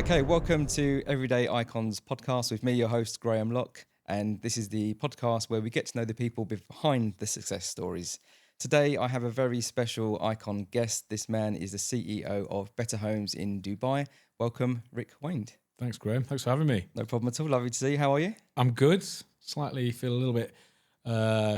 Okay, welcome to Everyday Icons podcast with me, your host, Graham Locke. And this is the podcast where we get to know the people behind the success stories. Today, I have a very special icon guest. This man is the CEO of Betterhomes in Dubai. Welcome, Ric Waind. Thanks, Graham. Thanks for having me. No problem at all. Lovely to see you. How are you? I'm good. Slightly feel a little bit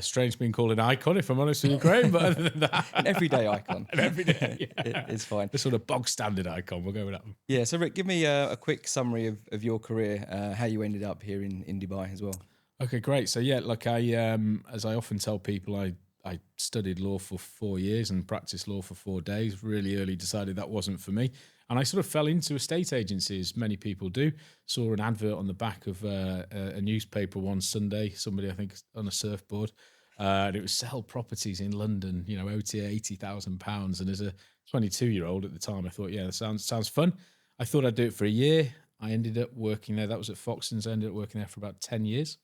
strange being called an icon, if I'm honest with you, Graham. But other than that, An everyday icon. an everyday, yeah. It's fine. The sort of bog standard icon. We'll go with that one. Yeah, so Ric, give me a quick summary of your career, how you ended up here in Dubai as well. Okay, great. So yeah, look, as I often tell people, I studied law for 4 years and practiced law for 4 days. Really early decided that wasn't for me, and I sort of fell into estate agencies. Many people do. Saw an advert on the back of a newspaper one Sunday. Somebody, I think, on a surfboard, and it was sell properties in London. You know, OTA £80,000. And as a 22-year-old at the time, I thought, yeah, that sounds fun. I thought I'd do it for a year. I ended up working there. That was at Foxtons. I ended up working there for about 10 years.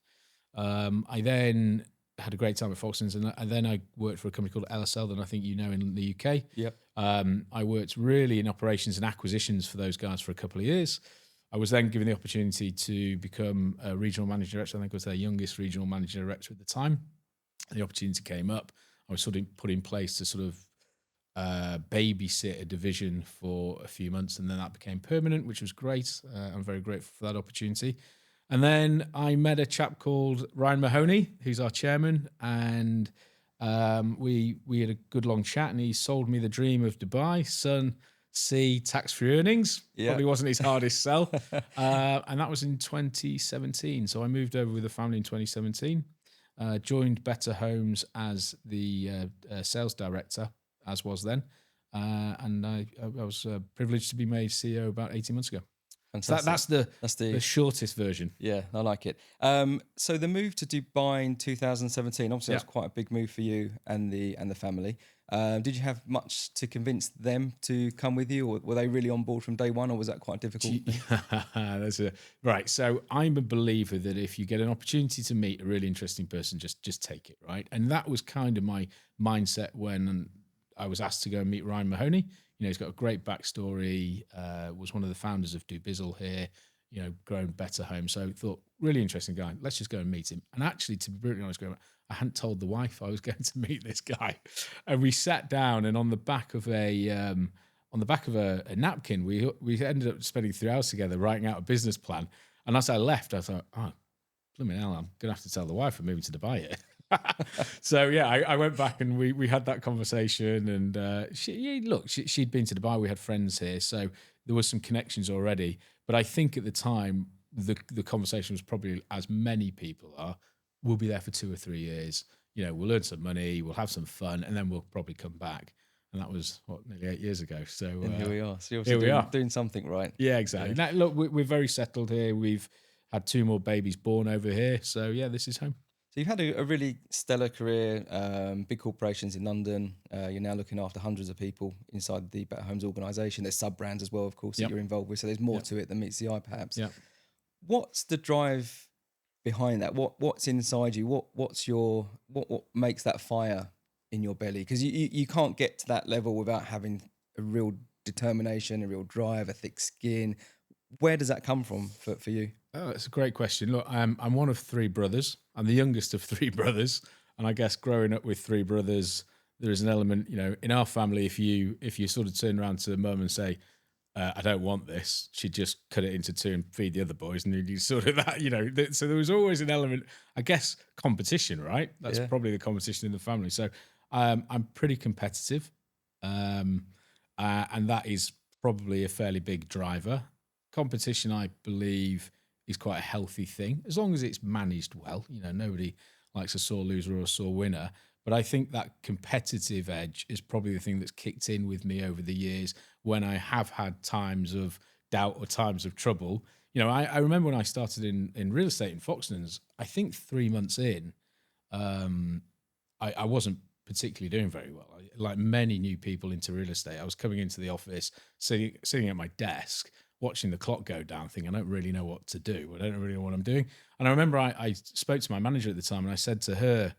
I then had a great time at Foxtons, and then I worked for a company called LSL that I think you know in the UK. Yep. I worked really in operations and acquisitions for those guys for a couple of years. I was then given the opportunity to become a regional manager director. I think I was their youngest regional manager director at the time. The opportunity came up. I was sort of put in place to sort of babysit a division for a few months, and then that became permanent, which was great. I'm very grateful for that opportunity. And then I met a chap called Ryan Mahoney, who's our chairman, and we had a good long chat, and he sold me the dream of Dubai, sun, sea, tax-free earnings. Yeah. Probably wasn't his hardest sell. And that was in 2017. So I moved over with the family in 2017, joined Betterhomes as the sales director, as was then. And I was privileged to be made CEO about 18 months ago. Fantastic. So that's the shortest version. Yeah, I like it. So the move to Dubai in 2017, obviously that was quite a big move for you and the family. Did you have much to convince them to come with you, or were they really on board from day one, or was that quite difficult? Right. So I'm a believer that if you get an opportunity to meet a really interesting person, just take it, right? And that was kind of my mindset when I was asked to go and meet Ryan Mahoney. You know, he's got a great backstory, was one of the founders of Do Bizzle here, you know, grown Betterhomes. So I thought, really interesting guy. Let's just go and meet him. And actually, to be brutally honest, I hadn't told the wife I was going to meet this guy. And we sat down, and on the back of a napkin, we ended up spending 3 hours together writing out a business plan. And as I left, I thought, oh, blooming hell, I'm going to have to tell the wife I'm moving to Dubai here. So yeah, I went back and we had that conversation, and she'd been to Dubai. We had friends here, so there was some connections already. But I think at the time the conversation was probably, as many people are, we'll be there for 2 or 3 years. You know, we'll earn some money, we'll have some fun, and then we'll probably come back. And that was nearly 8 years ago. So and here we are. So you're obviously doing something right. Yeah, exactly. Yeah. Now, look, we're very settled here. We've had 2 more babies born over here. So yeah, this is home. So you've had a really stellar career, big corporations in London. You're now looking after hundreds of people inside the Betterhomes organisation. There's sub-brands as well, of course, that you're involved with. So there's more to it than meets the eye, perhaps. Yeah. What's the drive behind that? What's inside you? What makes that fire in your belly? Because you can't get to that level without having a real determination, a real drive, a thick skin. Where does that come from for you? Oh, it's a great question. Look, I'm one of 3 brothers. I'm the youngest of 3 brothers, and I guess growing up with 3 brothers, there is an element, you know, in our family. If you sort of turn around to mum and say, "I don't want this," she'd just cut it into 2 and feed the other boys, and you sort of that, you know. So there was always an element, I guess, competition, right? That's probably the competition in the family. So I'm pretty competitive, and that is probably a fairly big driver. Competition, I believe, is quite a healthy thing, as long as it's managed well. You know, nobody likes a sore loser or a sore winner. But I think that competitive edge is probably the thing that's kicked in with me over the years when I have had times of doubt or times of trouble. You know, I remember when I started in real estate in Foxtons, I think 3 months in, I wasn't particularly doing very well. Like many new people into real estate, I was coming into the office, sitting at my desk, watching the clock go down, thinking, I don't really know what to do. I don't really know what I'm doing. And I remember I spoke to my manager at the time, and I said to her,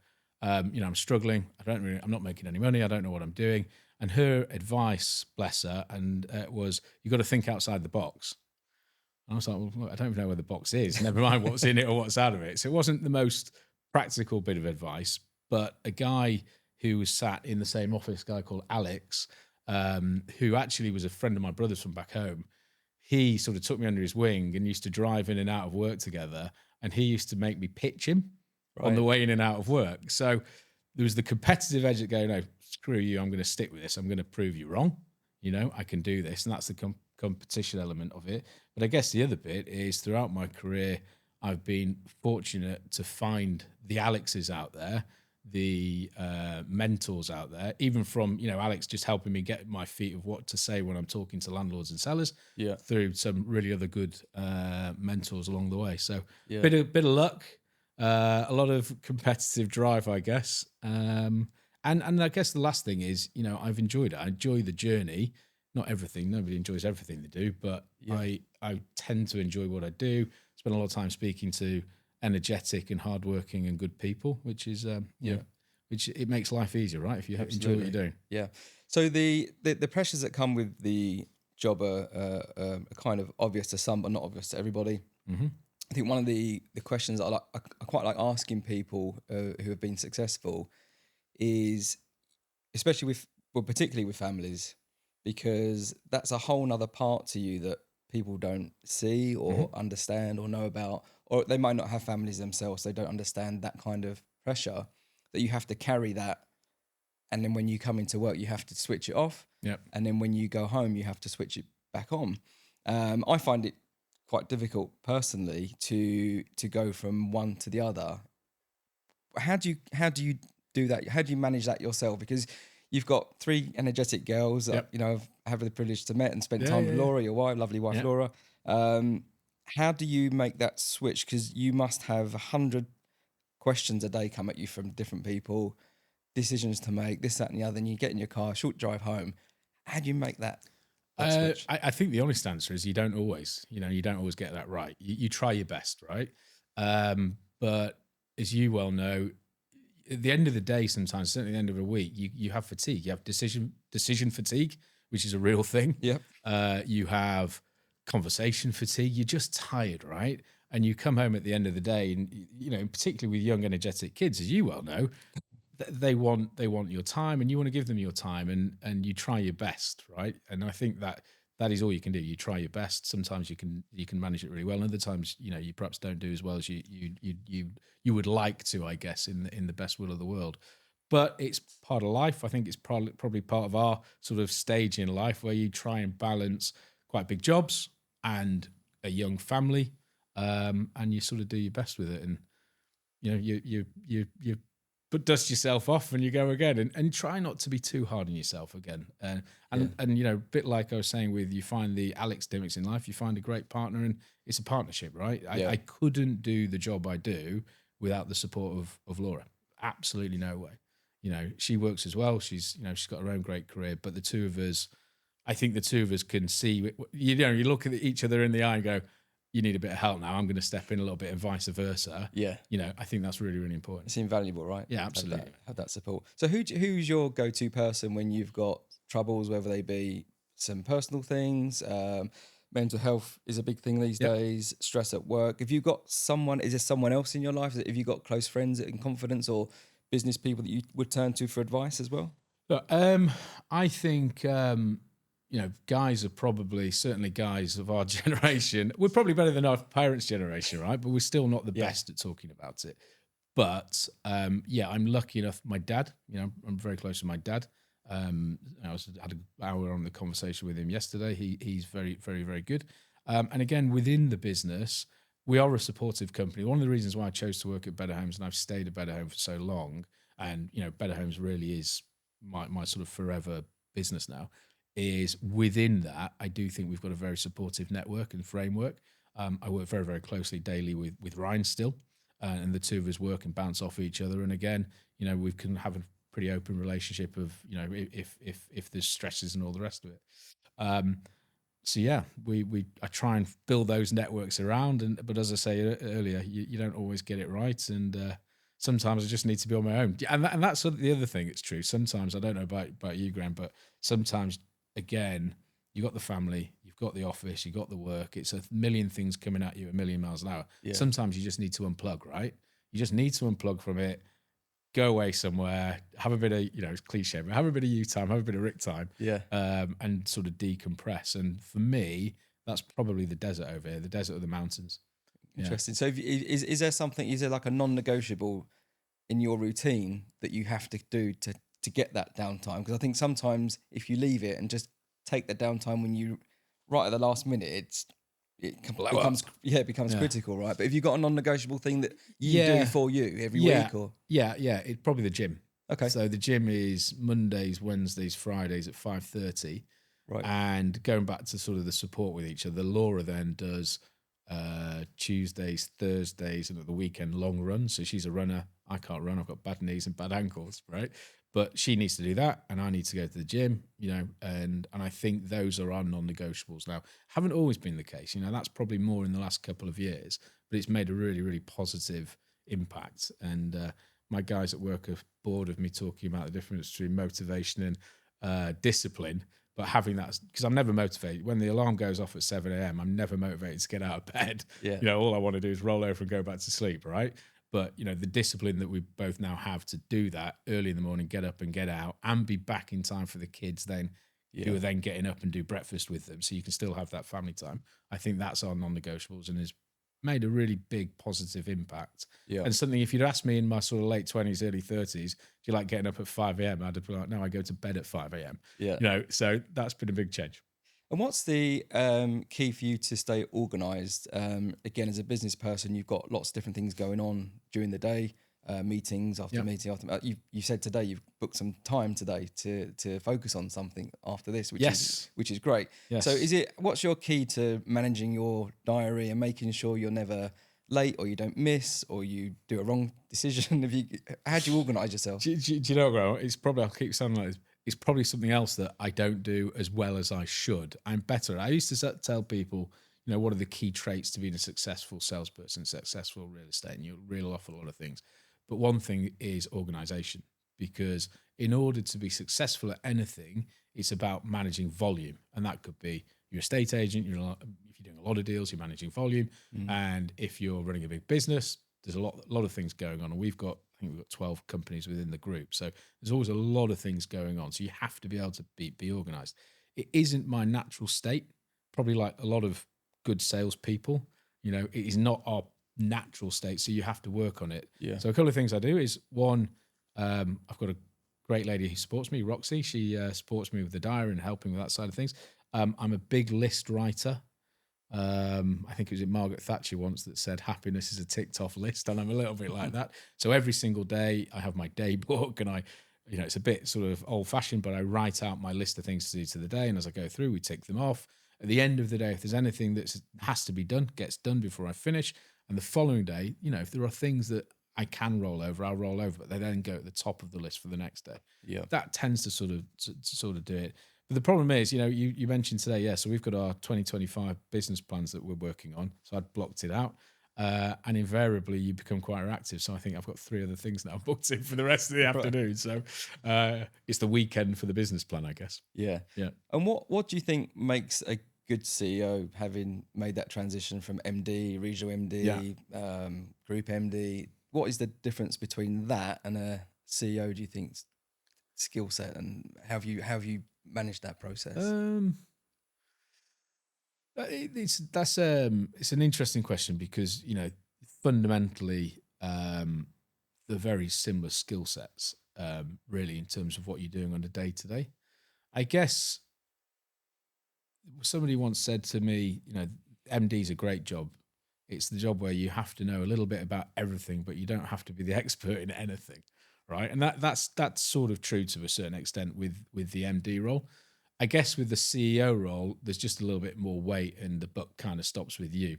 you know, I'm struggling. I'm not making any money. I don't know what I'm doing. And her advice, bless her, and was, you got to think outside the box. And I was like, well, I don't even know where the box is. Never mind what's in it or what's out of it. So it wasn't the most practical bit of advice, but a guy who was sat in the same office, a guy called Alex, who actually was a friend of my brother's from back home. He sort of took me under his wing and used to drive in and out of work together. And he used to make me pitch him on the Right. way in and out of work. So there was the competitive edge of going, no, screw you, I'm going to stick with this. I'm going to prove you wrong. I can do this. And that's the competition element of it. But I guess the other bit is throughout my career, I've been fortunate to find the Alexes out there, the mentors out there, even from, Alex just helping me get my feet of what to say when I'm talking to landlords and sellers, Yeah. through some really other good mentors along the way. So Yeah. bit of luck, a lot of competitive drive, I guess. And I guess the last thing is, I've enjoyed it. I enjoy the journey. Not everything. Nobody enjoys everything they do, but Yeah. I tend to enjoy what I do. Spend a lot of time speaking to energetic and hardworking and good people, which is which it makes life easier, right? If you enjoy what you're doing. Yeah. So the pressures that come with the job are kind of obvious to some, but not obvious to everybody. Mm-hmm. I think one of the questions I quite like asking people who have been successful is, especially particularly with families, because that's a whole nother part to you that people don't see or understand or know about, or they might not have families themselves. So they don't understand that kind of pressure that you have to carry that. And then when you come into work, you have to switch it off. Yep. And then when you go home, you have to switch it back on. I find it quite difficult personally to go from one to the other. How do you do that? How do you manage that yourself? Because you've got three energetic girls that Yep. I have the privilege to met and spent Yeah, time yeah, with yeah. Laura, your wife, lovely wife Yeah. Laura. How do you make that switch? Because you must have 100 questions a day come at you from different people, decisions to make, this, that, and the other, and you get in your car, short drive home. How do you make that switch? I think the honest answer is you don't always, you don't always get that right. You try your best, right? But as you well know, at the end of the day, sometimes, certainly at the end of a week, you have fatigue. You have decision fatigue, which is a real thing. Yep. You have conversation fatigue. You're just tired, right? And you come home at the end of the day, and particularly with young, energetic kids, as you well know, they want your time, and you want to give them your time, and you try your best, right? And I think that is all you can do. You try your best. Sometimes you can manage it really well, and other times you perhaps don't do as well as you would like to, I guess, in the best will of the world. But it's part of life. I think it's probably part of our sort of stage in life where you try and balance quite big jobs and a young family, and you sort of do your best with it, and you but dust yourself off and you go again, and try not to be too hard on yourself again. And a bit like I was saying, with you find the Alex Dimmicks in life, you find a great partner, and it's a partnership, right? I couldn't do the job I do without the support of Laura. Absolutely no way. She works as well. She's got her own great career, but the two of us, I think the two of us can see, you look at each other in the eye and go, you need a bit of help now, I'm going to step in a little bit, and vice versa. Yeah. I think that's really, really important. It's invaluable, right? Yeah, absolutely. Have that support. So who's your go-to person when you've got troubles, whether they be some personal things, mental health is a big thing these days, stress at work. Have you got someone, is there someone else in your life? Have you got close friends in confidence or business people that you would turn to for advice as well? Look, I think, guys are probably, certainly guys of our generation, we're probably better than our parents' generation, right? But we're still not the best at talking about it. But I'm lucky enough. My dad, I'm very close to my dad. I had an hour on the conversation with him yesterday. He's very, very, very good. And again, within the business, we are a supportive company. One of the reasons why I chose to work at Betterhomes, and I've stayed at Betterhomes for so long, and Betterhomes really is my sort of forever business now, is within that, I do think we've got a very supportive network and framework. I work very, very closely daily with Ryan still, and the two of us work and bounce off each other. And again, we can have a pretty open relationship of, if there's stresses and all the rest of it. So yeah, I try and build those networks around, but as I say earlier, you don't always get it right, and sometimes I just need to be on my own. And that's sort of the other thing. It's true. Sometimes I don't know about you, Graham, but sometimes again, you got the family, you've got the office, you've got the work. It's a million things coming at you a million miles an hour. Yeah. Sometimes you just need to unplug, right? You just need to unplug from it, go away somewhere, have a bit of, it's cliche, but have a bit of you time, have a bit of Rick time, Yeah. and sort of decompress. And for me, that's probably the desert over here, the desert of the mountains. Yeah. Interesting. So, is there something? Is there like a non-negotiable in your routine that you have to do to get that downtime? Because I think sometimes if you leave it and just take the downtime when you right at the last minute, Blow becomes up. it becomes Yeah. critical, right? But if you've got a non-negotiable thing that you do Yeah. for you every Yeah. week, or Yeah. It's probably the gym. okay, So the gym is Mondays, Wednesdays, Fridays at 5:30. right, And going back to sort of the support with each other, Laura then does Tuesdays, Thursdays, and at the weekend long runs. So she's a runner. I can't run. I've got bad knees and bad ankles, right? But she needs to do that, and I need to go to the gym, and I think those are our non-negotiables now. Haven't always been the case, that's probably more in the last couple of years, but it's made a really, really positive impact. And my guys at work are bored of me talking about the difference between motivation and discipline. But having that, because I'm never motivated. When the alarm goes off at 7 a.m., I'm never motivated to get out of bed. yeah, All I want to do is roll over and go back to sleep, right? But, the discipline that we both now have to do that early in the morning, get up and get out and be back in time for the kids then, who are then getting up and do breakfast with them. So you can still have that family time. I think that's our non-negotiables and has made a really big positive impact. yeah. And something, if you'd asked me in my sort of late 20s, early 30s, do you like getting up at 5 a.m.? I'd be like, no, I go to bed at 5 a.m. Yeah. So that's been a big change. And what's the key for you to stay organised? Again, as a business person, you've got lots of different things going on during the day, meetings after Yep. meeting after. You said today you've booked some time today to focus on something after this, which Yes. is great. Yes. So, what's your key to managing your diary and making sure you're never late or you don't miss or you do a wrong decision? How do you organise yourself? Do you know, Graham? It's probably, I'll keep sounding like this. It's probably something else that I don't do as well as I should. I'm better. I used to tell people, what are the key traits to being a successful salesperson, successful real estate, and you'll reel off a lot of things. But one thing is organization, because in order to be successful at anything, it's about managing volume. And that could be you're a estate agent, if you're doing a lot of deals, you're managing volume. And if you're running a big business, there's a lot of things going on. And I think we've got 12 companies within the group. So there's always a lot of things going on. So you have to be able to be organized. It isn't my natural state, probably like a lot of good salespeople. It is not our natural state. So you have to work on it. Yeah. So a couple of things I do is one, I've got a great lady who supports me, Roxy. She supports me with the diary and helping with that side of things. I'm a big list writer. I think it was Margaret Thatcher once that said happiness is a ticked off list, and I'm a little bit like that. So every single day I have my day book, and it's a bit sort of old fashioned, but I write out my list of things to do to the day, and as I go through, we tick them off. At the end of the day, if there's anything that has to be done, gets done before I finish. And the following day, if there are things that I can roll over, I'll roll over, but they then go at the top of the list for the next day. Yeah. That tends to sort of do it. But the problem is, you mentioned today, so we've got our 2025 business plans that we're working on. So I'd blocked it out. And invariably you become quite reactive. So I think I've got 3 other things now booked in for the rest of the afternoon. So it's the weekend for the business plan, I guess. Yeah. Yeah. And what do you think makes a good CEO, having made that transition from MD, regional MD, group MD? What is the difference between that and a CEO, do you think, skill set, and how have you managed that process? It's an interesting question because fundamentally they're very similar skill sets, really, in terms of what you're doing on a day to day. I guess somebody once said to me, MD's a great job. It's the job where you have to know a little bit about everything, but you don't have to be the expert in anything, right? And that's sort of true to a certain extent with the MD role. I guess with the CEO role, there's just a little bit more weight, and the buck kind of stops with you,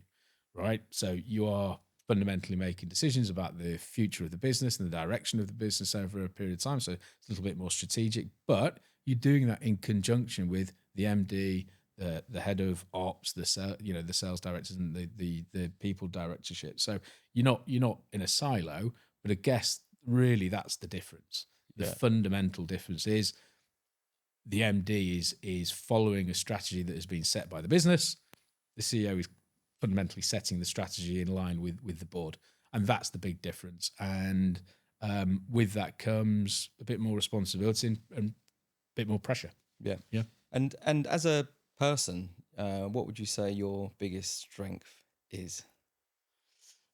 right? So you are fundamentally making decisions about the future of the business and the direction of the business over a period of time. So it's a little bit more strategic, but you're doing that in conjunction with the MD, the head of ops, the sales directors, and the people directorship. So you're not in a silo, but I guess really that's the difference. The fundamental difference is the MD is following a strategy that has been set by the business. The CEO is fundamentally setting the strategy in line with the board, and that's the big difference. And with that comes a bit more responsibility and a bit more pressure. Yeah. Yeah. And as a person, what would you say your biggest strength is?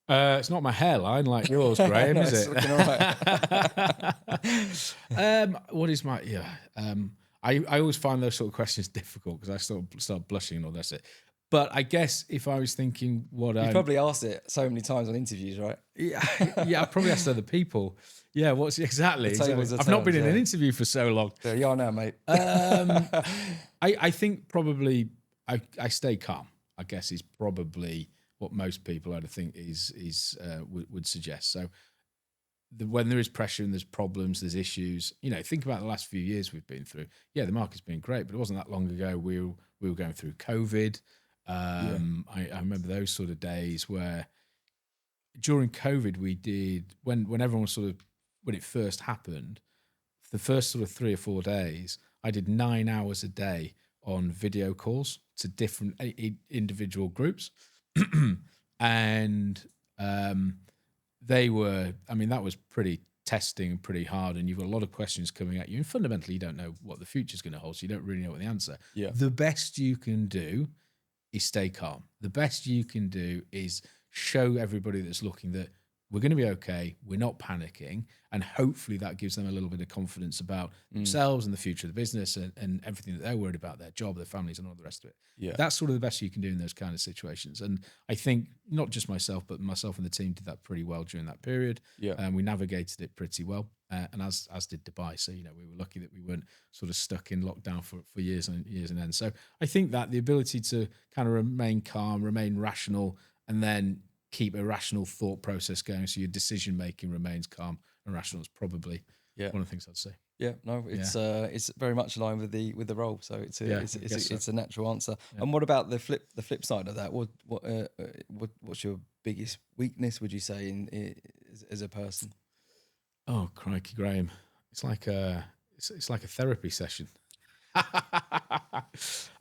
It's not my hairline like yours, Graham, No, is it's it? looking all right. What is my I always find those sort of questions difficult because I start blushing and all that. But I guess if I was thinking what You've probably asked it so many times on interviews, right? yeah, I probably asked other people. Yeah, what's exactly? tables of I've not been terms, in an yeah. interview for so long. There you are now, mate. I think probably I stay calm. I guess is probably what most people I'd think would suggest. So when there is pressure and there's problems, there's issues. Think about the last few years we've been through. Yeah, the market's been great, but it wasn't that long ago we were going through COVID. I remember those sort of days where during COVID we did when everyone was when it first happened, the first sort of 3 or 4 days, I did 9 hours a day on video calls to different individual groups. And they were, that was pretty testing and pretty hard. And you've got a lot of questions coming at you. And fundamentally, you don't know what the future's going to hold. So you don't really know what the answer. Yeah. The best you can do is stay calm. The best you can do is show everybody that's looking that we're going to be okay. We're not panicking. And hopefully that gives them a little bit of confidence about themselves and the future of the business and everything that they're worried about, their job, their families and all the rest of it. Yeah. That's sort of the best you can do in those kind of situations. And I think not just myself, but myself and the team did that pretty well during that period. Yeah. And we navigated it pretty well. And as did Dubai. So, we were lucky that we weren't sort of stuck in lockdown for years and years and end. So I think that the ability to kind of remain calm, remain rational, and then keep a rational thought process going so your decision making remains calm and rational is probably one of the things I'd say. Yeah, no, it's very much aligned with the role, so it's a natural answer. Yeah. And what about the flip side of that? What's your biggest weakness, would you say, in as a person? Oh crikey, Graham! It's like a therapy session.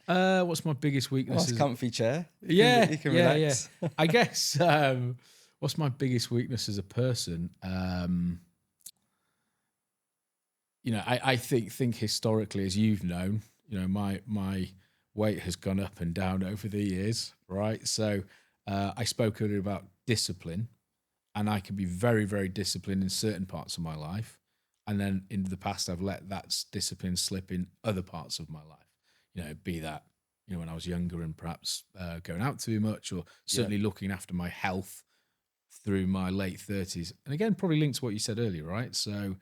What's my biggest weakness? Nice comfy chair. You can relax. Yeah. I guess what's my biggest weakness as a person? I think historically, as you've known, my weight has gone up and down over the years, right? So I spoke earlier about discipline, and I can be very, very disciplined in certain parts of my life. And then in the past, I've let that discipline slip in other parts of my life, be that, when I was younger and perhaps going out too much, or certainly looking after my health through my late 30s. And again, probably linked to what you said earlier, right? So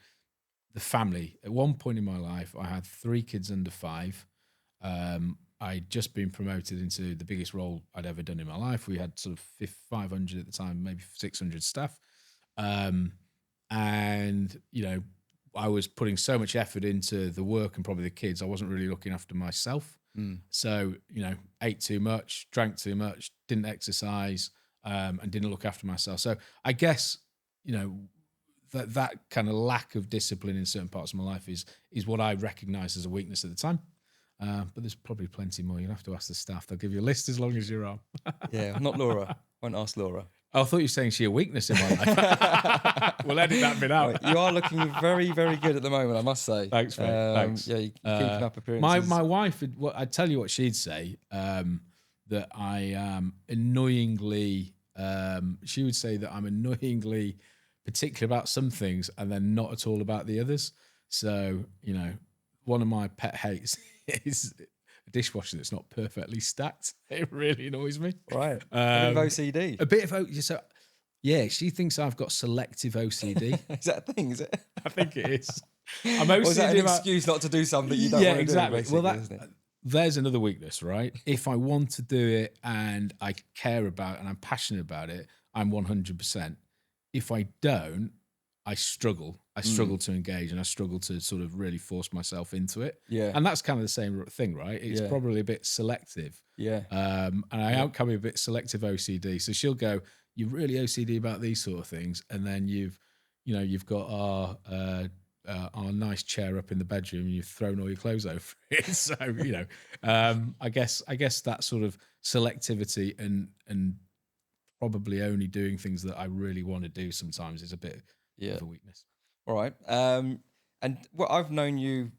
the family, at one point in my life, I had 3 kids under 5. I'd just been promoted into the biggest role I'd ever done in my life. We had sort of 500 at the time, maybe 600 staff. And, I was putting so much effort into the work and probably the kids, I wasn't really looking after myself. So, ate too much, drank too much, didn't exercise, and didn't look after myself. So I guess, that kind of lack of discipline in certain parts of my life is what I recognized as a weakness at the time. But there's probably plenty more. You'll have to ask the staff. They'll give you a list as long as you're on. Yeah, not Laura. Won't ask Laura. Oh, I thought you were saying she a weakness in my life. We'll edit that bit out. You are looking very, very good at the moment, I must say. Thanks, mate. Thanks. Yeah, you're keeping up appearances. My wife, I'd tell you what she'd say, that I am annoyingly, she would say that I'm annoyingly particular about some things and then not at all about the others. So, one of my pet hates is a dishwasher that's not perfectly stacked. It really annoys me. Right. A bit of OCD. A bit of OCD. So, yeah, she thinks I've got selective OCD. Is that a thing, is it? I think it is. I'm OCD. Or is that an excuse not to do something you don't want to exactly. do? Well, there's another weakness, right? If I want to do it and I care about it and I'm passionate about it, I'm 100%. If I don't, I struggle. I struggle to engage and I struggle to sort of really force myself into it. Yeah. And that's kind of the same thing, right? It's probably a bit selective. Yeah. And I outcome a bit selective OCD. So she'll go, you're really OCD about these sort of things. And then you've got our our nice chair up in the bedroom, and you've thrown all your clothes over it. So I guess that sort of selectivity and probably only doing things that I really want to do sometimes is a bit Yeah. of a weakness. All right. And well, I've known you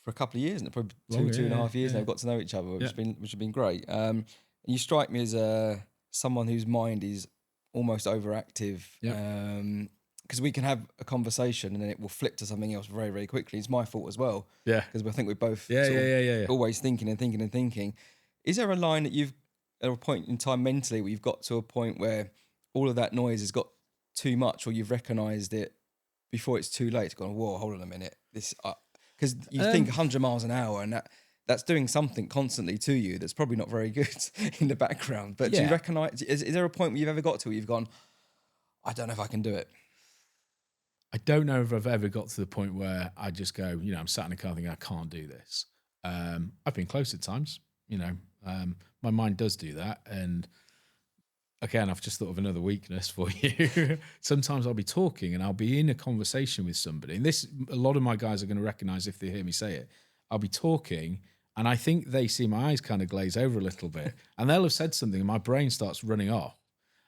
for a couple of years, and probably Longer, two and a yeah, half years now. yeah, We've got to know each other, yeah, which has been great. And you strike me as someone whose mind is almost overactive. yeah, Because we can have a conversation and then it will flip to something else very, very quickly. It's my fault as well, yeah, because I think we're both yeah, sort yeah, of yeah, yeah, yeah. always thinking and thinking and thinking. Is there a line that you've at a point in time mentally where you've got to a point where all of that noise has got too much, or you've recognised it before it's too late? To go, whoa, hold on a minute, this because you think Um, 100 miles an hour, and that's doing something constantly to you that's probably not very good in the background. But do you yeah, recognise? Is there a point where you've ever got to where you've gone, I don't know if I can do it? I don't know if I've ever got to the point where I just go, I'm sat in a car thinking I can't do this. I've been close at times, my mind does do that. And again, I've just thought of another weakness for you. Sometimes I'll be talking and I'll be in a conversation with somebody. And this, a lot of my guys are going to recognize if they hear me say it. I'll be talking and I think they see my eyes kind of glaze over a little bit and they'll have said something and my brain starts running off.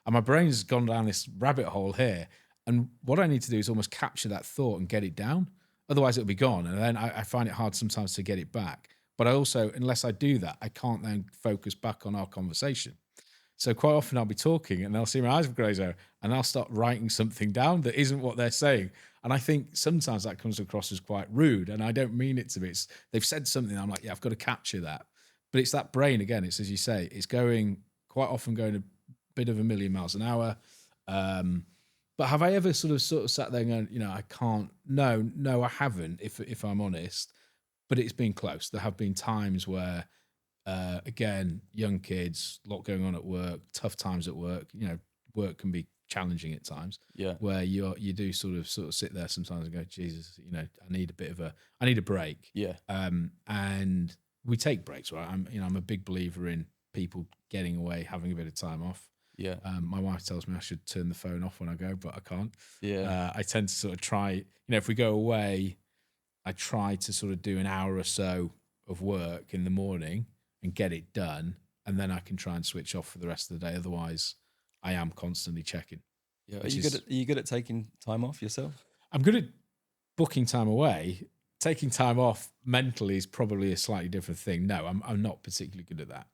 And my brain's gone down this rabbit hole here. And what I need to do is almost capture that thought and get it down. Otherwise, it'll be gone. And then I find it hard sometimes to get it back. But I also, unless I do that, I can't then focus back on our conversation. So quite often I'll be talking and they'll see my eyes glaze over and I'll start writing something down that isn't what they're saying. And I think sometimes that comes across as quite rude and I don't mean it to be. They've said something, I'm like, yeah, I've got to capture that. But it's that brain, again, it's as you say, it's quite often going a bit of a million miles an hour. But have I ever sort of sat there going, I can't, no, I haven't, if I'm honest, but it's been close. There have been times where, again, young kids, a lot going on at work, tough times at work. Work can be challenging at times. Yeah. Where you do sort of sit there sometimes and go, Jesus, I need a break. Yeah. And we take breaks, right? I'm a big believer in people getting away, having a bit of time off. Yeah. My wife tells me I should turn the phone off when I go, but I can't. Yeah. I tend to sort of try, if we go away, I try to sort of do an hour or so of work in the morning and get it done. And then I can try and switch off for the rest of the day. Otherwise, I am constantly checking. Yeah. Are you good at taking time off yourself? I'm good at booking time away. Taking time off mentally is probably a slightly different thing. No, I'm not particularly good at that.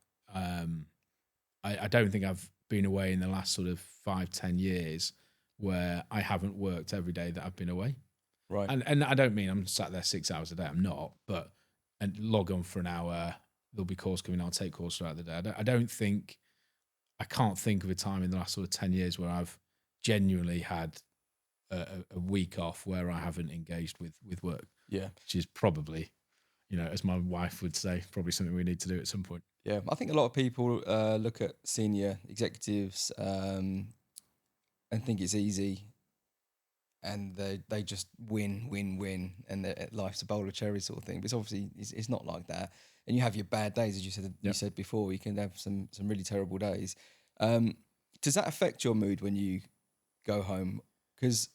I don't think I've been away in the last sort of 5-10 years where I haven't worked every day that I've been away. Right. And I don't mean I'm sat there 6 hours a day. I'm not, but and log on for an hour. There'll be calls coming. I'll take calls throughout the day. I can't think of a time in the last sort of 10 years where I've genuinely had a week off where I haven't engaged with work. Yeah. Which is probably, as my wife would say, probably something we need to do at some point. Yeah. I think a lot of people look at senior executives and think it's easy, and they just win, and life's a bowl of cherries sort of thing. But it's obviously it's not like that. And you have your bad days, as you said. Yep. You said before, you can have some really terrible days. Does that affect your mood when you go home? Because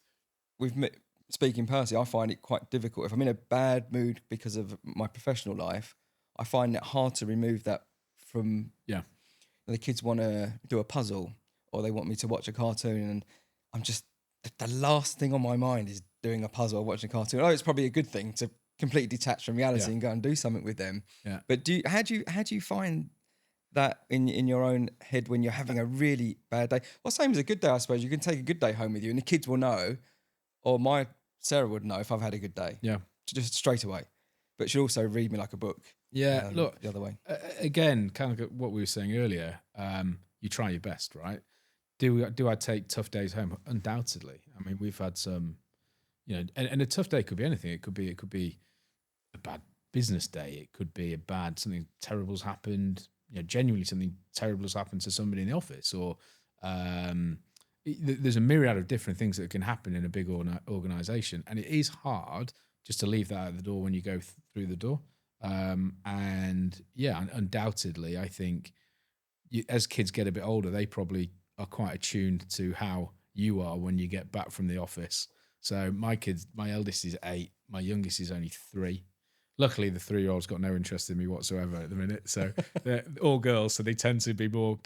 speaking personally, I find it quite difficult. If I'm in a bad mood because of my professional life, I find it hard to remove that from. Yeah. The kids want to do a puzzle or they want me to watch a cartoon, and I'm just the last thing on my mind is doing a puzzle or watching a cartoon. Oh, it's probably a good thing to completely detach from reality and go and do something with them. Yeah. But how do you find that in your own head when you're having a really bad day? Well, same as a good day, I suppose. You can take a good day home with you, and the kids will know, or Sarah would know if I've had a good day. Yeah. Just straight away. But she'll also read me like a book. Yeah. Look, the other way. Again, kind of what we were saying earlier. You try your best, right? Do I take tough days home? Undoubtedly. I mean, we've had some, and a tough day could be anything. It could be a bad business day. It could be something terrible's happened. Genuinely something terrible has happened to somebody in the office, or there's a myriad of different things that can happen in a big organization, and it is hard just to leave that at the door when you go through the door. And yeah, undoubtedly, I think as kids get a bit older, they probably are quite attuned to how you are when you get back from the office. So my eldest is 8, my youngest is only 3. Luckily, the 3-year-old's got no interest in me whatsoever at the minute. So they're all girls, so they tend to be more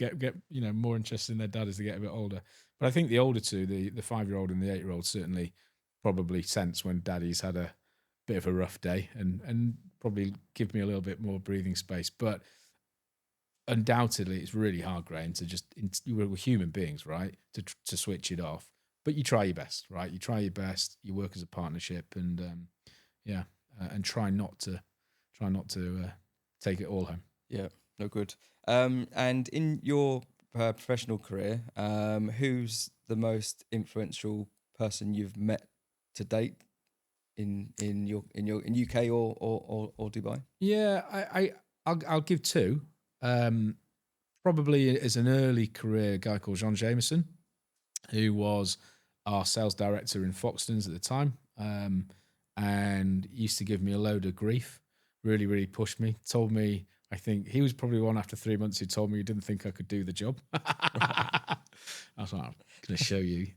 more interested in their dad as they get a bit older. But I think the older two, the 5-year-old and the 8-year-old, certainly probably sense when daddy's had a bit of a rough day and probably give me a little bit more breathing space. But undoubtedly, it's really hard, Graham, to just we're human beings, right? To switch it off, but you try your best, right? You try your best. You work as a partnership, and and try not to take it all home. Yeah, no good. And in your professional career, who's the most influential person you've met to date in UK or Dubai? Yeah, I'll give 2. Probably as an early career, a guy called John Jameson, who was our sales director in Foxtons at the time, and used to give me a load of grief. Really, really pushed me. Told me, I think he was probably one after 3 months who told me he didn't think I could do the job. I was like, I'm going to show you.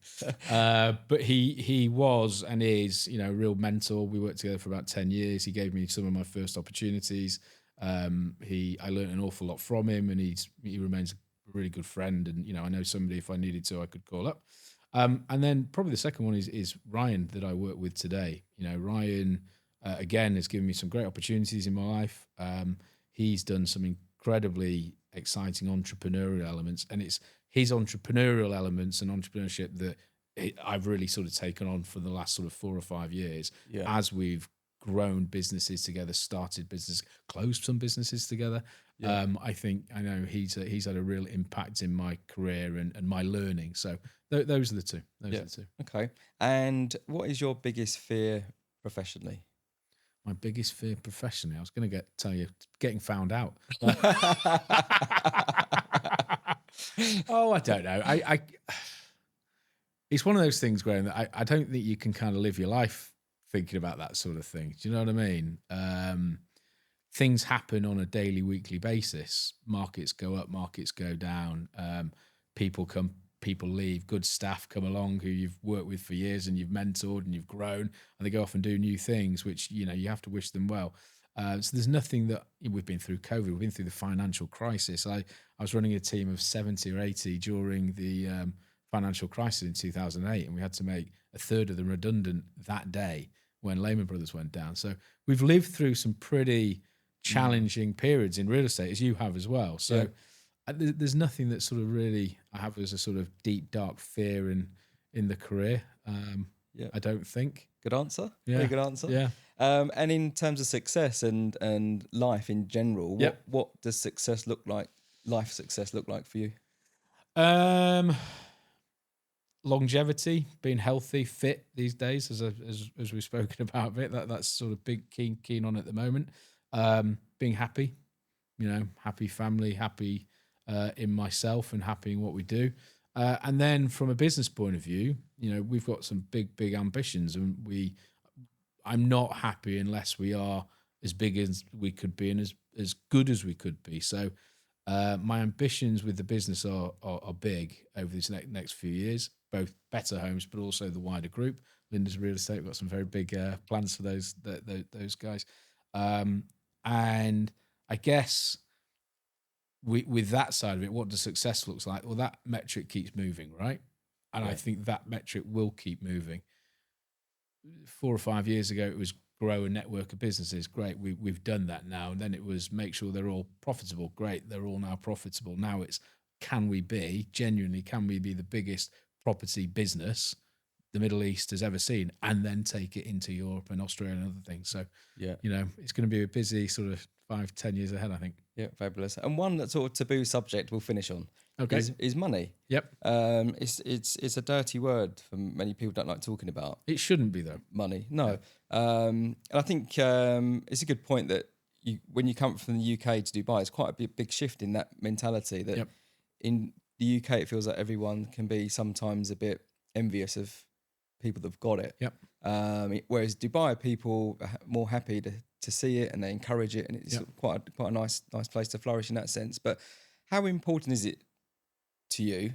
But he was and is, a real mentor. We worked together for about 10 years. He gave me some of my first opportunities. I learned an awful lot from him, and he remains a really good friend. And I know somebody, if I needed to, I could call up. And then probably the second one is Ryan, that I work with today. Ryan again has given me some great opportunities in my life. He's done some incredibly exciting entrepreneurial elements, and it's his entrepreneurial elements and entrepreneurship that I've really sort of taken on for the last sort of 4 or 5 years as we've grown businesses together, started business, closed some businesses together. I know he's had a real impact in my career and my learning. So those are the two. Those are the two. Okay. And what is your biggest fear professionally? My biggest fear professionally, I was going to tell you, getting found out. Oh, I don't know. It's one of those things, Graham, that I don't think you can kind of live your life thinking about that sort of thing. Do you know what I mean? Things happen on a daily, weekly basis. Markets go up, markets go down. People come, people leave. Good staff come along who you've worked with for years and you've mentored and you've grown, and they go off and do new things, which you have to wish them well. So there's nothing that we've been through. COVID, we've been through the financial crisis. I was running a team of 70 or 80 during the financial crisis in 2008, and we had to make a third of them redundant that day when Lehman Brothers went down. So we've lived through some pretty challenging periods in real estate, as you have as well. So there's nothing that sort of really I have as a sort of deep, dark fear in the career. I don't think. Good answer. Yeah. Very good answer. Yeah. And in terms of success and life in general, what does success look like? Life success look like for you? Longevity, being healthy, fit these days, as we've spoken about a bit. That's sort of big keen on at the moment. Being happy, happy family, happy in myself, and happy in what we do. And then from a business point of view, we've got some big ambitions, and I'm not happy unless we are as big as we could be and as good as we could be. So my ambitions with the business are big over this next few years, both Betterhomes, but also the wider group. Linda's Real Estate, we've got some very big plans for those guys. And I guess with that side of it, what does success looks like? Well, that metric keeps moving, right? And I think that metric will keep moving. 4 or 5 years ago, it was grow a network of businesses. Great, we've done that now. And then it was make sure they're all profitable. Great, they're all now profitable. Now it's can we be the biggest property business the Middle East has ever seen, and then take it into Europe and Australia and other things. So it's going to be a busy sort of 5-10 years ahead, I think. Yeah, fabulous. And one that sort of taboo subject we'll finish on is money. Yep. It's a dirty word for many people. Don't like talking about it. Shouldn't be though. Money, no. And I think it's a good point that when you come from the UK to Dubai, it's quite a big shift in that mentality. That in the UK, it feels like everyone can be sometimes a bit envious of people that've got it. Yep. Whereas Dubai, people are more happy to see it and they encourage it, and it's quite a nice place to flourish in that sense. But how important is it to you?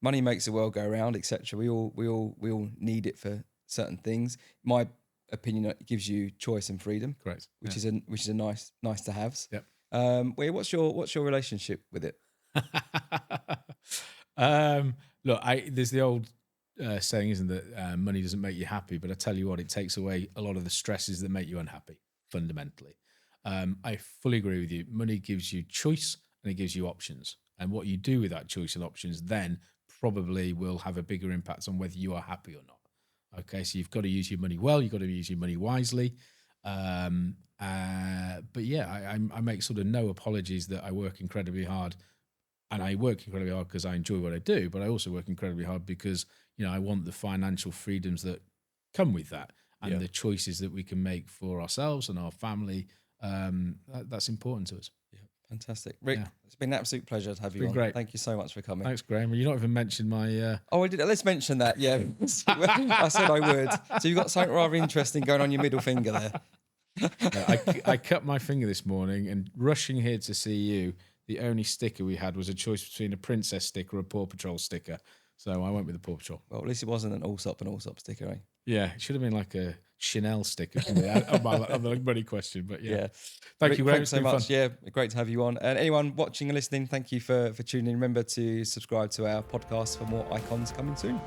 Money makes the world go around, etc. We all need it for certain things. My opinion that gives you choice and freedom, Correct. which is a nice to have. Yep. What's your relationship with it? Look, there's the old saying, isn't that money doesn't make you happy, but I tell you what, it takes away a lot of the stresses that make you unhappy. Fundamentally, I fully agree with you. Money gives you choice and it gives you options, and what you do with that choice and options then probably will have a bigger impact on whether you are happy or not. Okay, so you've got to use your money well. You've got to use your money wisely. But yeah, I make sort of no apologies that I work incredibly hard, and I work incredibly hard because I enjoy what I do. But I also work incredibly hard because I want the financial freedoms that come with that, and the choices that we can make for ourselves and our family. That's important to us. Yeah, fantastic, Rick. It's been an absolute pleasure to have you on. Great. Thank you so much for coming. Thanks, Graham. You not even mentioned my. Oh, I did. Let's mention that. Yeah, I said I would. So you've got something rather interesting going on your middle finger there. I cut my finger this morning, and rushing here to see you, the only sticker we had was a choice between a princess sticker or a Paw Patrol sticker. So I went with the Paw Patrol. Well, at least it wasn't an Allsop sticker, eh? Yeah, it should have been like a Chanel sticker on the money question. But yeah. Thank you, Graham. Thanks so much. Fun. Yeah, great to have you on. And anyone watching and listening, thank you for tuning in. Remember to subscribe to our podcast for more icons coming soon.